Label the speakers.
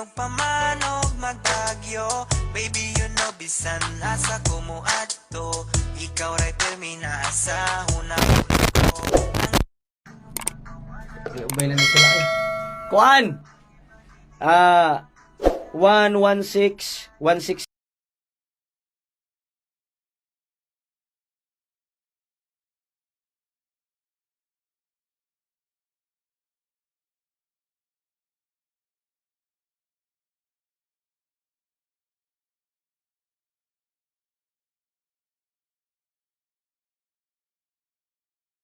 Speaker 1: og pamanog magbagyo. Baby, you know, bisan asa ko mo adto. Ikaw ray termina asa hunahon ko.
Speaker 2: Ubay na ni sila eh. Kuan! 116